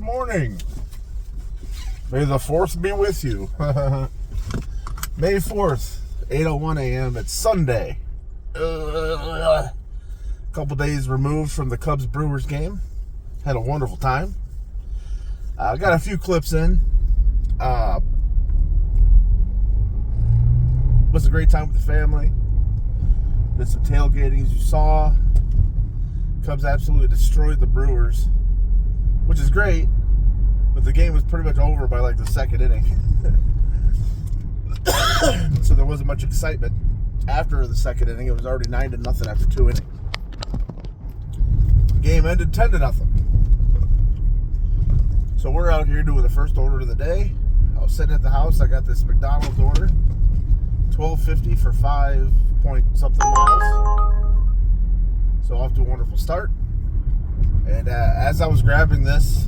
morning. May the 4th be with you. May 4th, 8:01 a.m. It's Sunday. A couple days removed from the Cubs Brewers game. Had a wonderful time. Got a few clips in. Was a great time with the family. Did some tailgating, as you saw. Cubs absolutely destroyed the Brewers, which is great, but the game was pretty much over by like the second inning. So there wasn't much excitement after the second inning. It was already 9-0 after 2 innings. The game ended 10-0. So we're out here doing the first order of the day. I was sitting at the house. I got this McDonald's order, $12.50 for 5-point-something miles. So off to a wonderful start. And as I was grabbing this,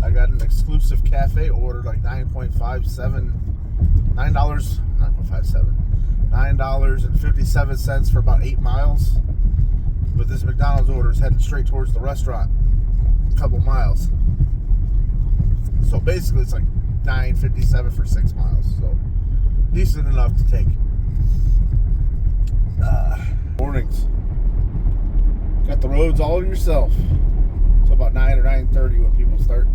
I got an exclusive cafe order, like $9.57 for about 8 miles. But this McDonald's order is heading straight towards the restaurant, a couple miles. So basically it's like $9.57 for 6 miles. So decent enough to take. Mornings. Got the roads all to yourself. So about 9 or 9:30 when people start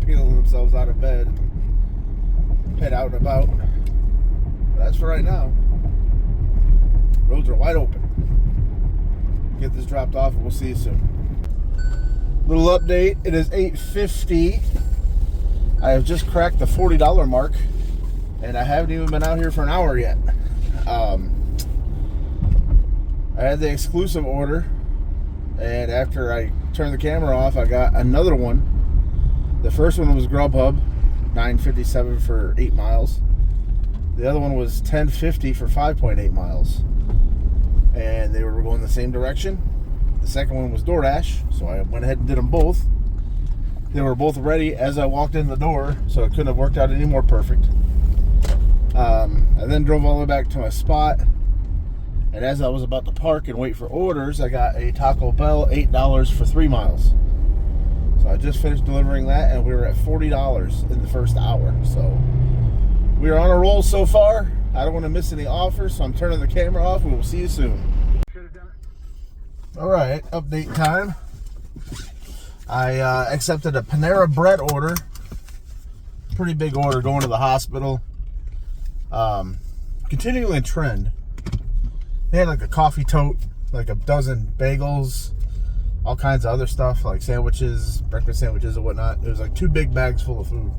peeling themselves out of bed and head out and about. But that's for right now. Roads are wide open. Get this dropped off and we'll see you soon. Little update. It is 8:50. I have just cracked the $40 mark and I haven't even been out here for an hour yet. I had the exclusive order, and after I turned the camera off, I got another one. The first one was Grubhub, $9.57 for 8 miles. The other one was $10.50 for 5.8 miles. And they were going the same direction. The second one was DoorDash, so I went ahead and did them both. They were both ready as I walked in the door, so it couldn't have worked out any more perfect. I then drove all the way back to my spot. And as I was about to park and wait for orders, I got a Taco Bell, $8 for 3 miles. So I just finished delivering that, and we were at $40 in the first hour. So we are on a roll so far. I don't want to miss any offers, so I'm turning the camera off. We will see you soon. All right, update time. I accepted a Panera Bread order. Pretty big order, going to the hospital. Continuing a trend. They had like a coffee tote, like a dozen bagels, all kinds of other stuff, like sandwiches, breakfast sandwiches and whatnot. It was like 2 big bags full of food.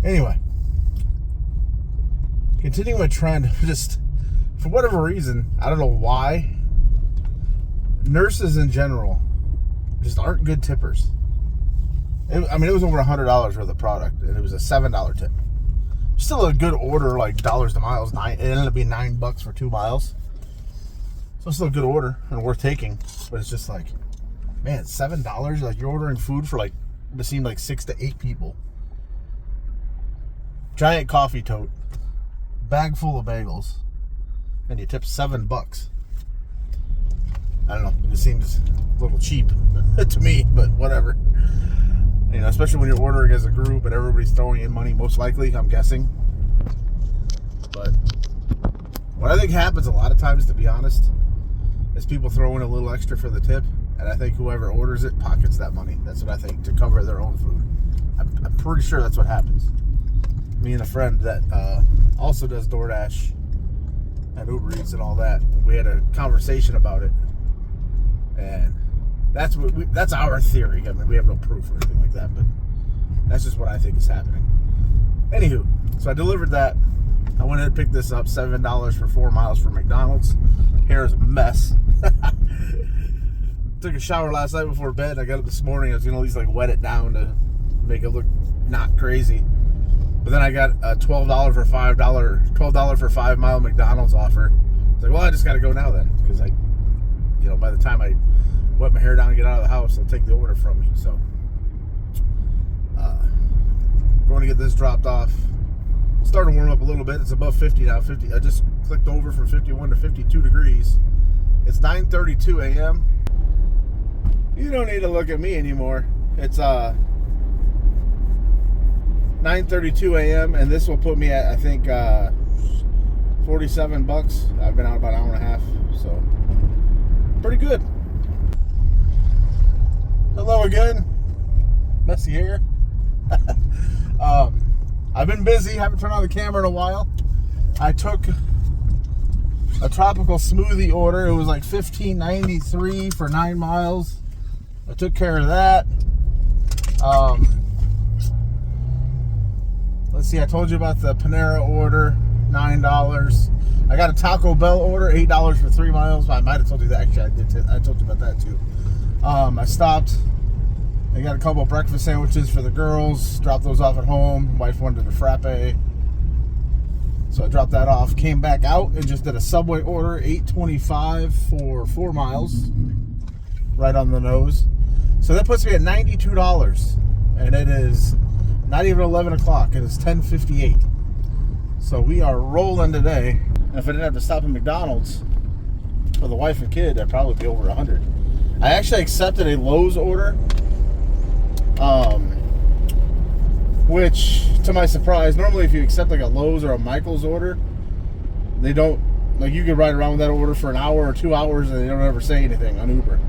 Anyway, continuing a trend, just for whatever reason, I don't know why, nurses in general just aren't good tippers. It was over $100 worth of product, and it was a $7 tip. Still a good order, like dollars to miles. It ended up being $9 for 2 miles. So still a good order and worth taking. But it's just like, man, $7? Like you're ordering food for like, it seemed like 6 to 8 people. Giant coffee tote, bag full of bagels, and you tip $7. I don't know. It just seems a little cheap to me, but whatever. You know, especially when you're ordering as a group and everybody's throwing in money, most likely, I'm guessing. But what I think happens a lot of times, to be honest, is people throw in a little extra for the tip, and I think whoever orders it pockets that money. That's what I think, to cover their own food. I'm pretty sure that's what happens. Me and a friend that also does DoorDash and Uber Eats and all that, we had a conversation about it, and that's our theory. I mean, we have no proof or anything like that, but that's just what I think is happening. Anywho, so I delivered that. I went ahead and picked this up, $7 for 4 miles from McDonald's. Hair is a mess. Took a shower last night before bed. I got up this morning. I was gonna at least like wet it down to make it look not crazy. But then I got a $12 for 5 mile McDonald's offer. I was like, well, I just got to go now then, because by the time I wet my hair down and get out of the house, they'll take the order from me. So, going to get this dropped off. Starting to warm up a little bit. It's above 50 now. 50. I just clicked over from 51 to 52 degrees. It's 9:32 a.m. You don't need to look at me anymore. It's 9:32 a.m. and this will put me at, I think, $47. I've been out about an hour and a half, so pretty good. Hello again. Messy hair. I've been busy. Haven't turned on the camera in a while. I took a tropical smoothie order. It was like $15.93 for 9 miles. I took care of that. Let's see, I told you about the Panera order, $9. I got a Taco Bell order, $8 for 3 miles. I might have told you that. Actually, I told you about that too. I stopped. I got a couple of breakfast sandwiches for the girls. Dropped those off at home. Wife wanted a frappe, so I dropped that off. Came back out and just did a Subway order, $8.25 for 4 miles. Right on the nose. So that puts me at $92, and it is not even 11 o'clock. It is 10:58. So we are rolling today. And if I didn't have to stop at McDonald's for the wife and kid, I'd probably be over 100. I actually accepted a Lowe's order, which, to my surprise, normally if you accept like a Lowe's or a Michael's order, they don't, like, you could ride around with that order for an hour or 2 hours and they don't ever say anything on Uber.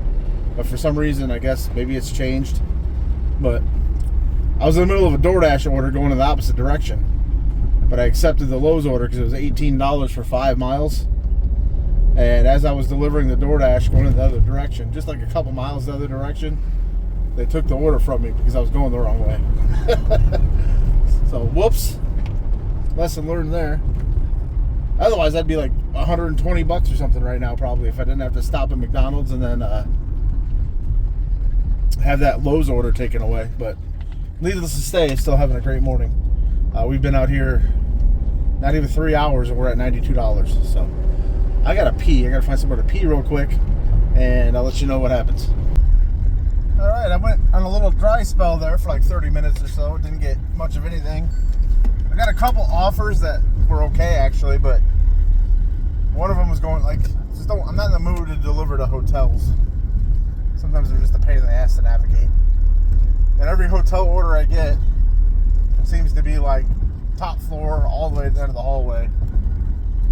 But for some reason, I guess maybe it's changed. But I was in the middle of a DoorDash order going in the opposite direction. But I accepted the Lowe's order because it was $18 for 5 miles. And as I was delivering the DoorDash going in the other direction, just like a couple miles the other direction, they took the order from me because I was going the wrong way. So, whoops. Lesson learned there. Otherwise, I'd be like $120 or something right now probably if I didn't have to stop at McDonald's and then have that Lowe's order taken away. But needless to say, still having a great morning. We've been out here not even 3 hours and we're at $92. So I gotta pee. I gotta find somewhere to pee real quick, and I'll let you know what happens. All right, I went on a little dry spell there for like 30 minutes or so. Didn't get much of anything. I got a couple offers that were okay actually, but one of them was going like, I'm not in the mood to deliver to hotels. Sometimes they're just a pain in the ass to navigate. And every hotel order I get seems to be like top floor all the way to the end of the hallway.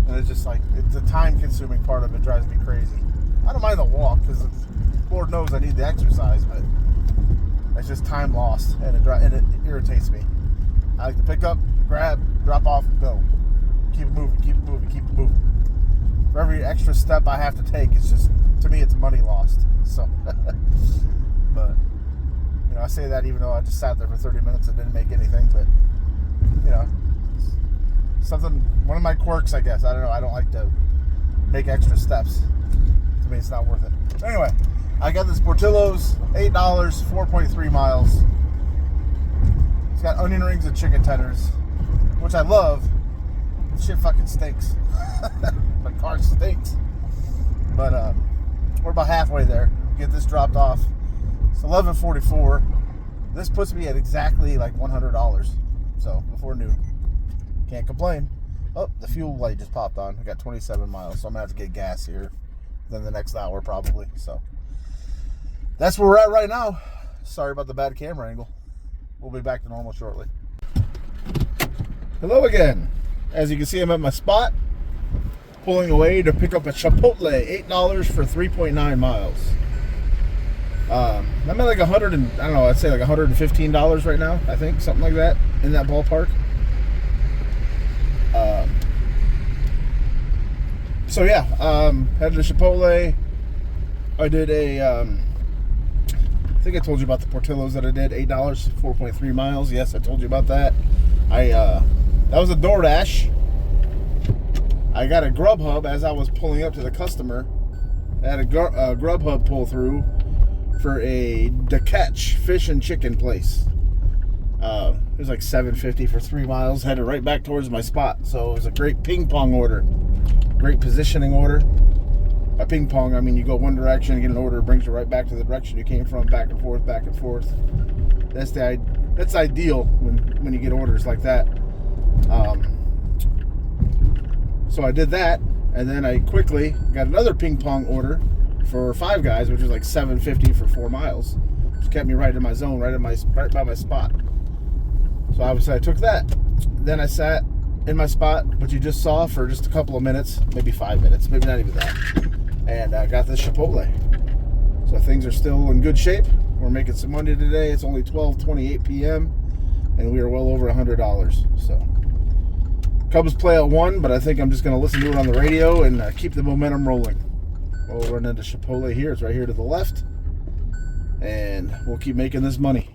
And it's just like, the time consuming part of it drives me crazy. I don't mind the walk because Lord knows I need the exercise, but it's just time lost and it irritates me. I like to pick up, grab, drop off, and go. Keep it moving, keep it moving, keep it moving. For every extra step I have to take, it's just, to me, it's money lost. So, but, you know, I say that even though I just sat there for 30 minutes and didn't make anything, but, you know, something, one of my quirks, I guess. I don't know. I don't like to make extra steps. To me, it's not worth it. But anyway, I got this Portillo's, $8, 4.3 miles. It's got onion rings and chicken tenders, which I love. Shit fucking stinks. My car stinks. But we're about halfway there. Get this dropped off. It's 11:44. This puts me at exactly like $100. So before noon. Can't complain. Oh, the fuel light just popped on. I got 27 miles, so I'm gonna have to get gas here within the next hour probably. So that's where we're at right now. Sorry about the bad camera angle. We'll be back to normal shortly. Hello again. As you can see, I'm at my spot, pulling away to pick up a Chipotle, $8 for 3.9 miles. I'm at like I'd say like $115 right now, I think, something like that, in that ballpark. So yeah, headed to Chipotle. I did I think I told you about the Portillo's that I did, $8, 4.3 miles. Yes, I told you about that. That was a DoorDash. I got a Grubhub as I was pulling up to the customer. I had a Grubhub pull through for a DeCatch fish and chicken place. It was like $7.50 for 3 miles. Headed right back towards my spot. So it was a great ping pong order. Great positioning order. By ping pong, I mean you go one direction, get an order, it brings you right back to the direction you came from, back and forth, back and forth. That's ideal when you get orders like that. So I did that, and then I quickly got another ping pong order for 5 guys, which was like $7.50 for 4 miles. Just kept me right in my zone, right by my spot. So obviously I took that. Then I sat in my spot, which you just saw, for just a couple of minutes, maybe 5 minutes, maybe not even that. And I got this Chipotle. So things are still in good shape. We're making some money today. It's only 12:28 p.m. and we are well over $100. So Cubs play at 1, but I think I'm just going to listen to it on the radio and keep the momentum rolling. We'll run into Chipotle here. It's right here to the left. And we'll keep making this money.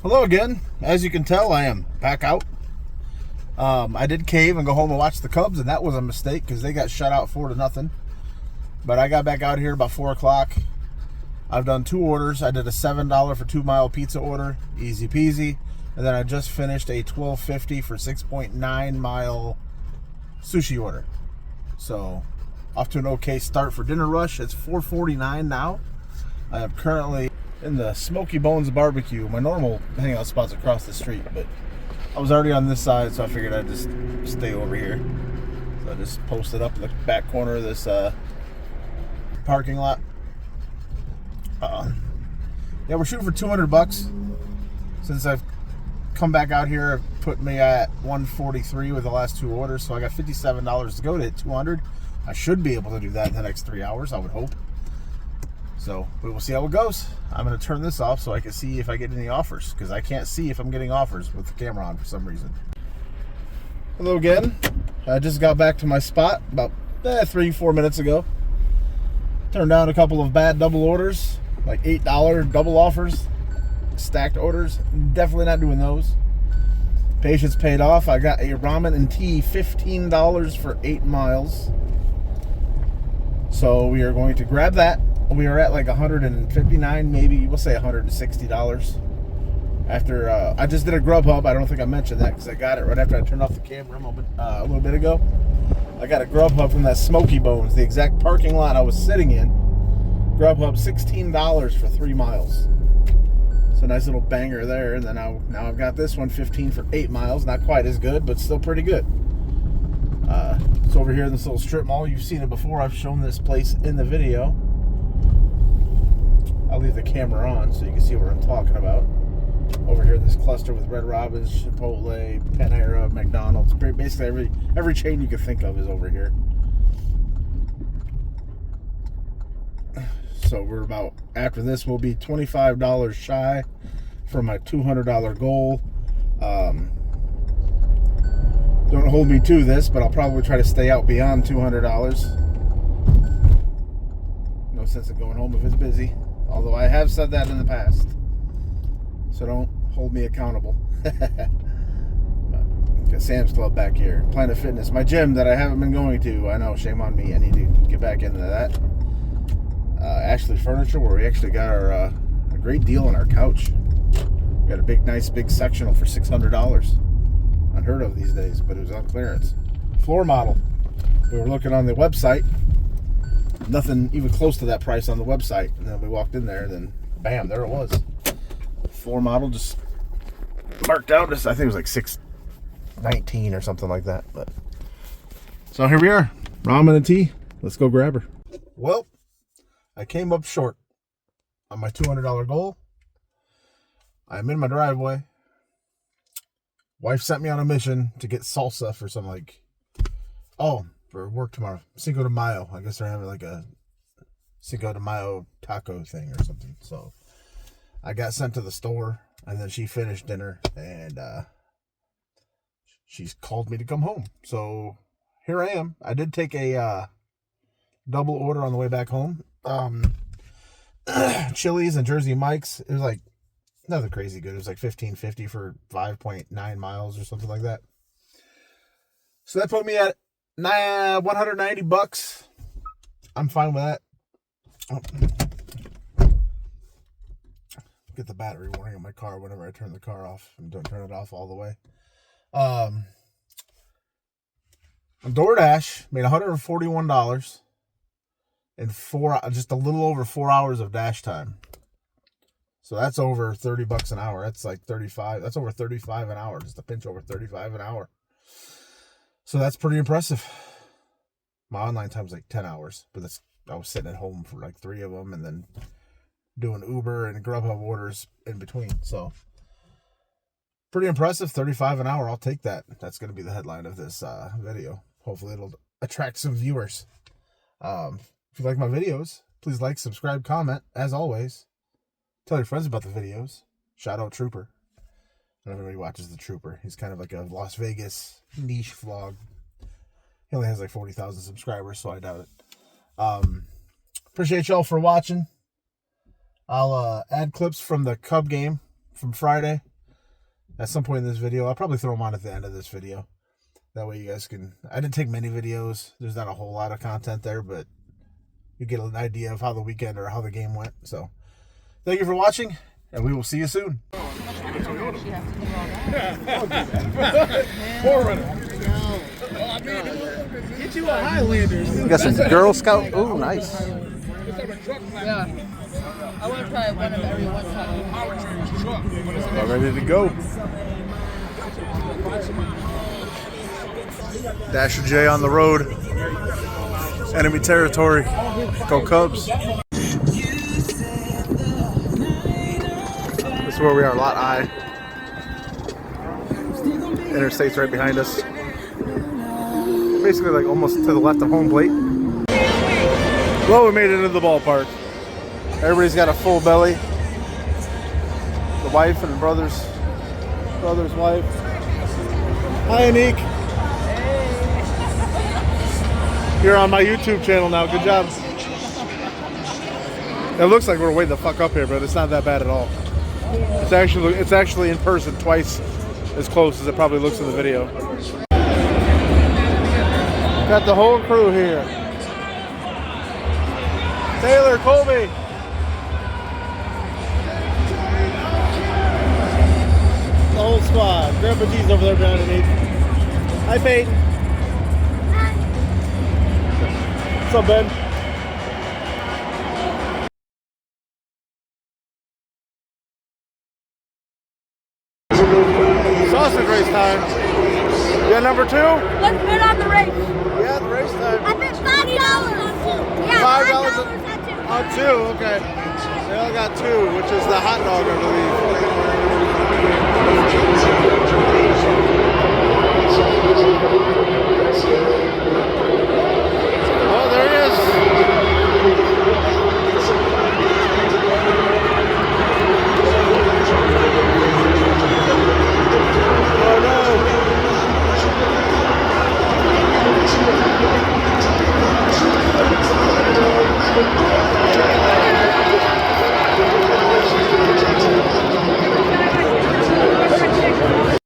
Hello again. As you can tell, I am back out. I did cave and go home and watch the Cubs, and that was a mistake because they got shut out 4-0. But I got back out here about 4 o'clock. I've done 2 orders. I did a $7 for 2-mile pizza order, easy peasy. And then I just finished a $12.50 for 6.9-mile sushi order. So off to an okay start for dinner rush. It's 4:49 now. I am currently in the Smoky Bones barbecue. My normal hangout spot's across the street, but I was already on this side, so I figured I'd just stay over here. So I just posted up in the back corner of this parking lot. Yeah, we're shooting for $200. Since I've come back out here, I've put me at 143 with the last 2 orders, so I got $57 to go to hit 200. I should be able to do that in the next 3 hours, I would hope. So we will see how it goes. I'm going to turn this off so I can see if I get any offers, because I can't see if I'm getting offers with the camera on for some reason. Hello again. I just got back to my spot about 3-4 minutes ago. Turned down a couple of bad double orders, like $8 double offers, stacked orders. Definitely not doing those. Patience paid off. I got a ramen and tea, $15 for 8 miles. So we are going to grab that. We are at like $159, maybe we'll say $160. After I just did a Grubhub. I don't think I mentioned that because I got it right after I turned off the camera a little bit ago. I got a Grubhub from that Smoky Bones, the exact parking lot I was sitting in. Grubhub, $16 for 3 miles. So nice little banger there. And then now I've got this one, $15 for 8 miles. Not quite as good, but still pretty good. It's over here in this little strip mall. You've seen it before. I've shown this place in the video. I'll leave the camera on so you can see what I'm talking about. Over here in this cluster with Red Robin's, Chipotle, Panera, McDonald's. Basically every chain you can think of is over here. So we're about, after this, we'll be $25 shy from my $200 goal. Don't hold me to this, but I'll probably try to stay out beyond $200. No sense in going home if it's busy. Although I have said that in the past. So don't hold me accountable. Got Sam's Club back here. Planet Fitness. My gym that I haven't been going to. I know, shame on me. I need to get back into that. Ashley Furniture, where we actually got our a great deal on our couch. We got a nice big sectional for $600. Unheard of these days, but it was on clearance. Floor model. We were looking on the website. Nothing even close to that price on the website. And then we walked in there, and then bam, there it was. Floor model just marked out. I think it was like $619 or something like that. But so here we are. Ramen and tea. Let's go grab her. Well, I came up short on my $200 goal. I'm in my driveway. Wife sent me on a mission to get salsa for some for work tomorrow. Cinco de Mayo. I guess they're having like a Cinco de Mayo taco thing or something. So I got sent to the store, and then she finished dinner, and she's called me to come home. So here I am. I did take a double order on the way back home. Chili's and Jersey Mike's. It was like nothing crazy good. It was like $15.50 for 5.9 miles or something like that. So that put me at $190. I'm fine with that. Get the battery warning on my car whenever I turn the car off, and don't turn it off all the way. On DoorDash, made $141 in just a little over 4 hours of dash time. So that's over $30 an hour. That's like 35. That's over 35 an hour. Just a pinch over 35 an hour. So that's pretty impressive. My online time's like 10 hours, but that's I was sitting at home for like 3 of them, and then doing Uber and Grubhub orders in between. So pretty impressive. 35 an hour. I'll take that. That's going to be the headline of this video. Hopefully it'll attract some viewers. If you like my videos, please like, subscribe, comment. As always, tell your friends about the videos. Shout out Trooper. Not everybody watches the Trooper. He's kind of like a Las Vegas niche vlog. He only has like 40,000 subscribers, so I doubt it. Appreciate y'all for watching. I'll add clips from the Cub game from Friday at some point in this video. I'll probably throw them on at the end of this video. That way you guys can... I didn't take many videos. There's not a whole lot of content there, but you get an idea of how the weekend or how the game went. So thank you for watching, and we will see you soon. Get you a Highlanders. You got some Girl Scout. Oh, nice. Yeah. I want to try one of every one time. All ready to go. Dasher J on the road. Enemy territory. Go Cubs. This is where we are, Lot I. Interstate's right behind us. Basically like almost to the left of home plate. Well, we made it into the ballpark. Everybody's got a full belly. The wife and brother's wife. Hi, Anik. You're on my YouTube channel now. Good job. It looks like we're way the fuck up here, but it's not that bad at all. It's actually in person twice as close as it probably looks in the video. Got the whole crew here. Taylor, Colby. The whole squad. Grandpa G's over there underneath. Hi, Peyton. Hi. What's up, Ben? Sausage race time. Yeah, number 2? Let's bid on the race. Yeah, the race time. I bet $5 on 2. Yeah, $5 on 2. Okay. They all got 2, which is the hot dog, I believe.